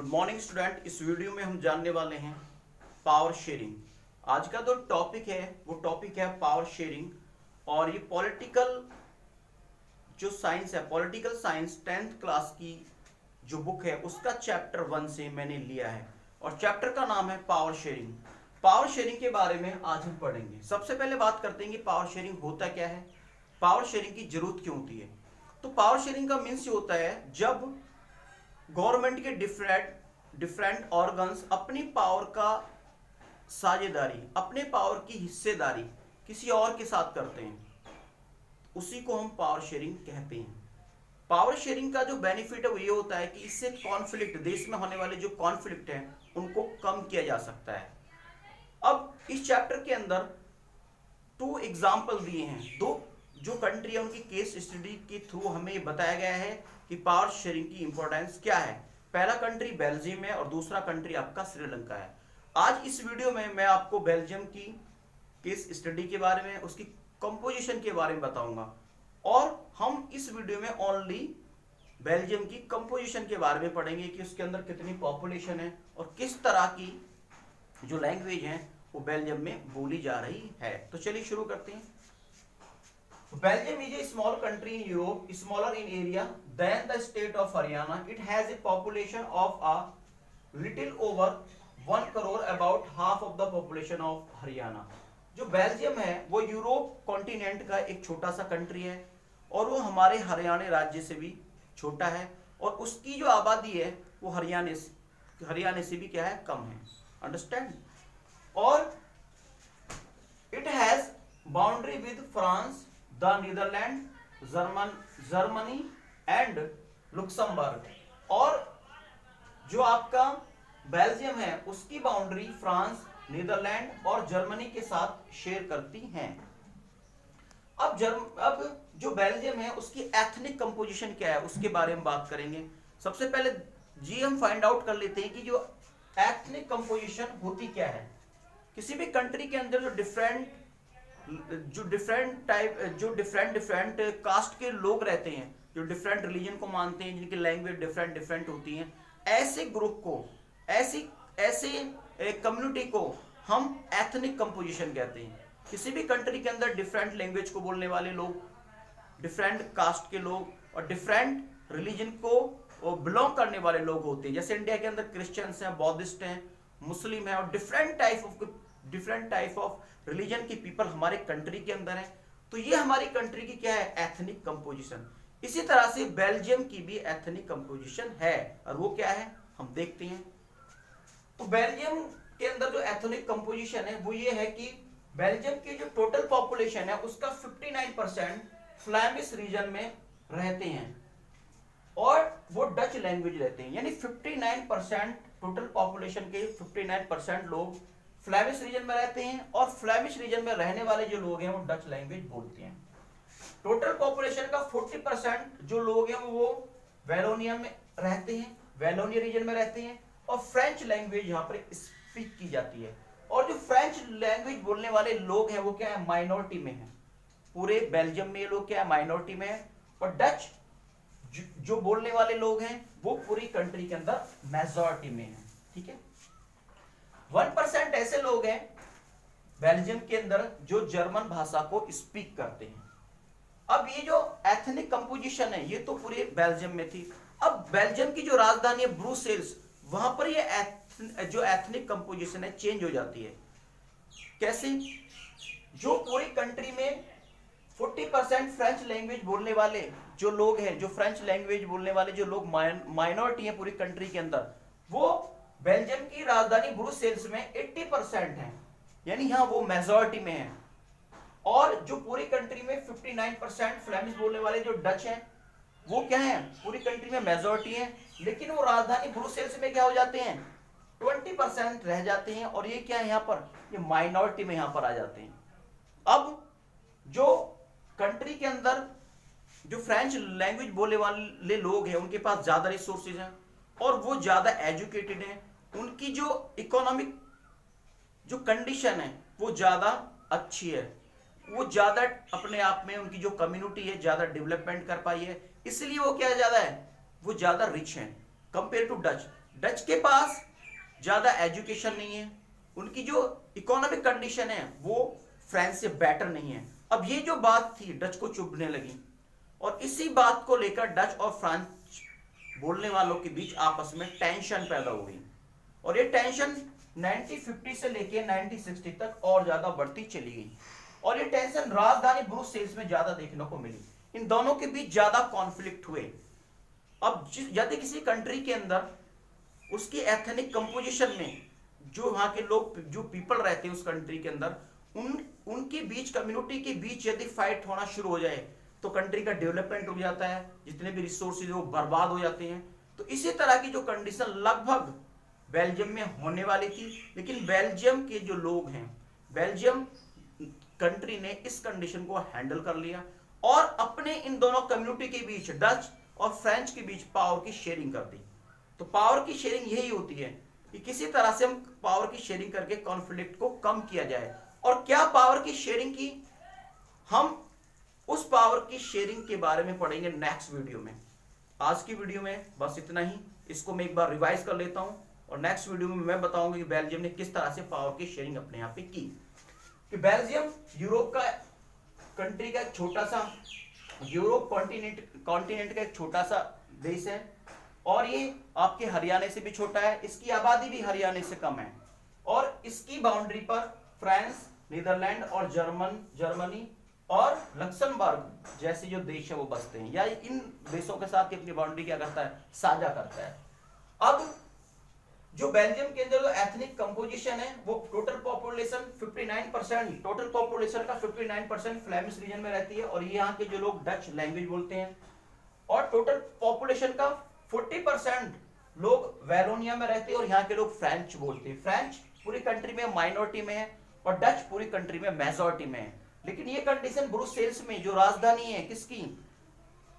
Good morning student. इस video में हम जानने वाले हैं पावर शेयरिंग। आज का जो टॉपिक है वो टॉपिक है पावर शेयरिंग। और ये पॉलिटिकल जो साइंस है, पॉलिटिकल साइंस 10th क्लास की जो बुक है उसका चैप्टर 1 से मैंने लिया है और चैप्टर का नाम है पावर शेयरिंग। पावर शेयरिंग के बारे में आज हम पढ़ेंगे। सबसे पहले बात करते हैं कि पावर शेयरिंग होता क्या है, पावर शेयरिंग की जरूरत क्यों होती है। तो पावर शेयरिंग का मीन्स ये होता है जब गवर्नमेंट के डिफरेंट ऑर्गन्स अपनी पावर का साझेदारी, अपने पावर की हिस्सेदारी किसी और के साथ करते हैं, उसी को हम पावर शेयरिंग कहते हैं। पावर शेयरिंग का जो बेनिफिट है वो ये होता है कि इससे कॉन्फ्लिक्ट, देश में होने वाले जो कॉन्फ्लिक्ट हैं उनको कम किया जा सकता है। अब इस चैप्टर के अंदर 2 एग्जाम्पल दिए हैं, 2 जो कंट्री है उनकी केस स्टडी के थ्रू हमें ये बताया गया है कि पावर शेयरिंग की इंपॉर्टेंस क्या है। पहला कंट्री बेल्जियम है और दूसरा कंट्री आपका श्रीलंका है। आज इस वीडियो में मैं आपको बेल्जियम की केस स्टडी के बारे में, उसकी कंपोजिशन के बारे में बताऊंगा और हम इस वीडियो में ओनली बेल्जियम की कंपोजिशन के बारे में पढ़ेंगे कि उसके अंदर कितनी पॉपुलेशन है और किस तरह की जो लैंग्वेज है वो बेल्जियम में बोली जा रही है। तो चलिए शुरू करते हैं। Belgium is a small country in Europe, smaller in area than the state of Haryana. It has a population of a little over 1 crore, about half of the population of Haryana. जो Belgium है वो Europe continent का एक छोटा सा country है और वो हमारे हरियाणा राज्य से भी छोटा है और उसकी जो आबादी है वो हरियाणा से भी क्या है, कम है। अंडरस्टैंड। और it has boundary with France, the Netherland, Germany and Luxembourg. और जो आपका बेल्जियम है उसकी बाउंड्री फ्रांस, नीदरलैंड और जर्मनी के साथ शेयर करती हैं। अब जो बेल्जियम है उसकी एथनिक कंपोजिशन क्या है उसके बारे में बात करेंगे। सबसे पहले हम फाइंड आउट कर लेते हैं कि जो एथनिक कंपोजिशन होती क्या है। किसी भी कंट्री के अंदर जो डिफरेंट कास्ट के लोग रहते हैं, जो डिफरेंट रिलीजन को मानते हैं, जिनकी लैंग्वेज डिफरेंट होती हैं, ऐसे ग्रुप को, ऐसे कम्युनिटी को हम एथनिक कंपोजिशन कहते हैं। किसी भी कंट्री के अंदर डिफरेंट लैंग्वेज को बोलने वाले लोग, डिफरेंट कास्ट के लोग और डिफरेंट रिलीजन को बिलोंग करने वाले लोग होते हैं। जैसे इंडिया के अंदर क्रिश्चियंस हैं, बौद्धिस्ट हैं, मुस्लिम हैं और डिफरेंट टाइप ऑफ रिलीजन की पीपल हमारे कंट्री के अंदर है। तो ये हमारी कंट्री की क्या है, एथनिक कंपोजिशन। इसी तरह से बेल्जियम की भी एथनिक कंपोजिशन है और वो क्या है हम देखते हैं। तो बेल्जियम के अंदर जो एथनिक कंपोजिशन है वो ये है कि बेल्जियम की जो टोटल पॉपुलेशन है उसका 59% फ्लैमिश रीजन में रहते हैं और वो डच लैंग्वेज रहते हैं। यानी 59% टोटल पॉपुलेशन के 59% लोग फ्लैमिश रीजन में रहते हैं और फ्लैमिश रीजन में रहने वाले जो लोग हैं वो डच लैंग्वेज बोलते हैं। टोटल पॉपुलेशन का 40% जो लोग हैं वो वेलोनिया में रहते हैं, वेलोनिया रीजन में रहते हैं और फ्रेंच लैंग्वेज यहाँ पर स्पीक की जाती है। और जो फ्रेंच लैंग्वेज बोलने वाले लोग हैं वो क्या है, माइनॉरिटी में है। पूरे बेल्जियम में ये लोग क्या है, माइनॉरिटी में है। और डच जो बोलने वाले लोग हैं वो पूरी कंट्री के अंदर मेजॉरिटी में है। ठीक है। 1% ऐसे लोग हैं बेल्जियम के अंदर जो जर्मन भाषा को स्पीक करते हैं। अब ये जो एथनिक कंपोजिशन है ये तो पूरे बेल्जियम में थी। अब बेल्जियम की जो राजधानी है ब्रुसेल्स, वहां पर ये जो एथनिक कंपोजिशन है चेंज हो जाती है। कैसे? जो पूरी कंट्री में 40% फ्रेंच लैंग्वेज बोलने वाले जो लोग हैं, जो फ्रेंच लैंग्वेज बोलने वाले जो लोग माइनॉरिटी है पूरी कंट्री के अंदर, वो बेल्जियम की राजधानी ब्रुसेल्स में 80% है, यानी यहां वो मेजॉरिटी में है। और जो पूरी कंट्री में 59% फ्लेमिश बोलने वाले जो डच हैं वो क्या है, पूरी कंट्री में मेजॉरिटी है, लेकिन वो राजधानी ब्रुसेल्स में क्या हो जाते हैं, 20% रह जाते हैं और ये क्या है, यहाँ पर ये माइनॉरिटी में यहाँ पर आ जाते हैं। अब जो कंट्री के अंदर जो फ्रेंच लैंग्वेज बोलने वाले लोग हैं उनके पास ज्यादा रिसोर्सेज हैं और वो ज्यादा एजुकेटेड हैं, उनकी जो इकोनॉमिक जो कंडीशन है वो ज्यादा अच्छी है, वो ज्यादा अपने आप में उनकी जो कम्युनिटी है ज्यादा डेवलपमेंट कर पाई है, इसलिए वो क्या ज्यादा है, वो ज्यादा रिच हैं कंपेयर टू डच। डच के पास ज्यादा एजुकेशन नहीं है, उनकी जो इकोनॉमिक कंडीशन है वो फ्रांस से बेटर नहीं है। अब ये जो बात थी डच को चुभने लगी, और इसी बात को लेकर डच और फ्रांस बोलने वालों के बीच आपस में टेंशन पैदा हो गई, और ये टेंशन 1950 से लेके 1960 तक और ज्यादा बढ़ती चली गई, और ये टेंशन राजधानी ब्रुसेल्स में ज्यादा देखने को मिली। इन दोनों के बीच ज्यादा कॉन्फ्लिक्ट हुए। अब यदि किसी कंट्री के अंदर उसकी एथनिक कंपोजिशन में जो वहां के लोग, जो पीपल रहते हैं उस कंट्री के अंदर, उनके बीच, कम्युनिटी के बीच यदि फाइट होना शुरू हो जाए तो कंट्री का डेवलपमेंट रुक जाता है, जितने भी रिसोर्सेज वो बर्बाद हो जाते हैं। तो इसी तरह की जो कंडीशन लगभग बेल्जियम में होने वाली थी, लेकिन बेल्जियम के जो लोग हैं, बेल्जियम कंट्री ने इस कंडीशन को हैंडल कर लिया और अपने इन दोनों कम्युनिटी के बीच, डच और फ्रेंच के बीच, पावर की शेयरिंग कर दी। तो पावर की शेयरिंग यही होती है कि किसी तरह से हम पावर की शेयरिंग करके कॉन्फ्लिक्ट को कम किया जाए। और क्या पावर की शेयरिंग की, हम उस पावर की शेयरिंग के बारे में पढ़ेंगे नेक्स्ट वीडियो में। आज की वीडियो में बस इतना ही, इसको मैं एक बार रिवाइज कर लेता हूं और नेक्स्ट वीडियो में मैं बताऊंगा कि बेल्जियम ने किस तरह से पावर की शेयरिंग अपने यहाँ पे की। कि बेल्जियम यूरोप का कंट्री का एक छोटा सा, यूरोप कॉन्टिनेंट का एक छोटा सा देश है, और ये आपके हरियाणा से भी छोटा है, इसकी आबादी भी हरियाणा से कम है, और इसकी बाउंड्री पर फ्रांस, नीदरलैंड और जर्मनी और लक्समबर्ग जैसे जो देश है वो बसते हैं, या इन देशों के साथ अपनी बाउंड्री क्या करता है, साझा करता है। अब जो बेल्जियम के अंदर जो एथनिक कंपोजिशन है, वो टोटल पॉपुलेशन 59%, टोटल पॉपुलेशन का 59% फ्लेमिश रीजन में रहती है, और ये यहाँ के जो लोग डच लैंग्वेज बोलते हैं, और टोटल पॉपुलेशन का 40% लोग वेलोनिया में रहते हैं, और यहाँ के लोग फ्रेंच बोलते हैं। फ्रेंच पूरी कंट्री में माइनॉरिटी में है, और डच पूरी कंट्री में मेजॉरिटी में है। लेकिन ये कंडीशन ब्रुसेल्स में, जो राजधानी है किसकी,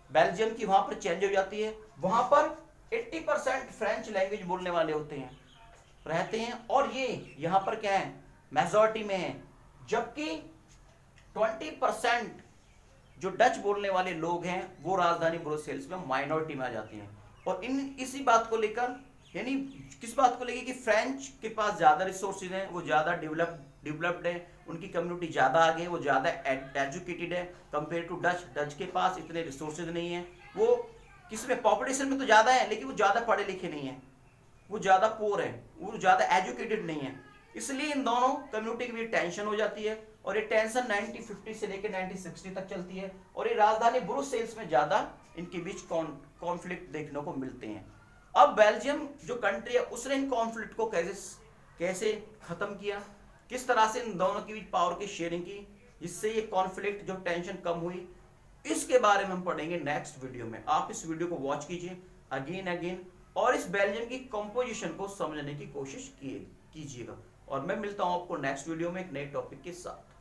बेल्जियम की, वहां पर चेंज हो जाती है। वहां पर 80% फ्रेंच लैंग्वेज बोलने वाले होते हैं, रहते हैं, और ये यहां पर क्या है, मेजॉरिटी में है। जबकि 20% जो डच बोलने वाले लोग हैं वो राजधानी ब्रुसेल्स में माइनॉरिटी में आ जाते हैं। और इसी बात को लेकर, यानी किस बात को लेकर कि फ्रेंच के पास ज्यादा रिसोर्सेज हैं, वो ज्यादा डेवलप्ड है, उनकी कम्युनिटी ज्यादा आगे है, वो ज्यादा एजुकेटेड है कंपेयर टू डच। डच के पास इतने रिसोर्सेज नहीं है, वो किसमें, पॉपुलेशन में तो ज्यादा है, लेकिन वो ज्यादा पढ़े लिखे नहीं है, वो ज्यादा पोर है, वो ज्यादा एजुकेटेड नहीं है। इसलिए इन दोनों कम्युनिटी के बीच टेंशन हो जाती है, और ये टेंशन 1950 से लेकर 1960 तक चलती है, और ये राजधानी ब्रुसेल्स में ज्यादा इनके बीच कॉन्फ्लिक्ट देखने को मिलते हैं। अब बेल्जियम जो कंट्री है उसने इन कॉन्फ्लिक्ट को कैसे खत्म किया, किस तरह से इन दोनों के बीच पावर की शेयरिंग की, जिससे ये कॉन्फ्लिक्ट, जो टेंशन कम हुई, इसके बारे में हम पढ़ेंगे नेक्स्ट वीडियो में। आप इस वीडियो को वॉच कीजिए अगेन, और इस बेल्जियम की कंपोजिशन को समझने की कोशिश कीजिएगा। और मैं मिलता हूं आपको नेक्स्ट वीडियो में एक नए टॉपिक के साथ।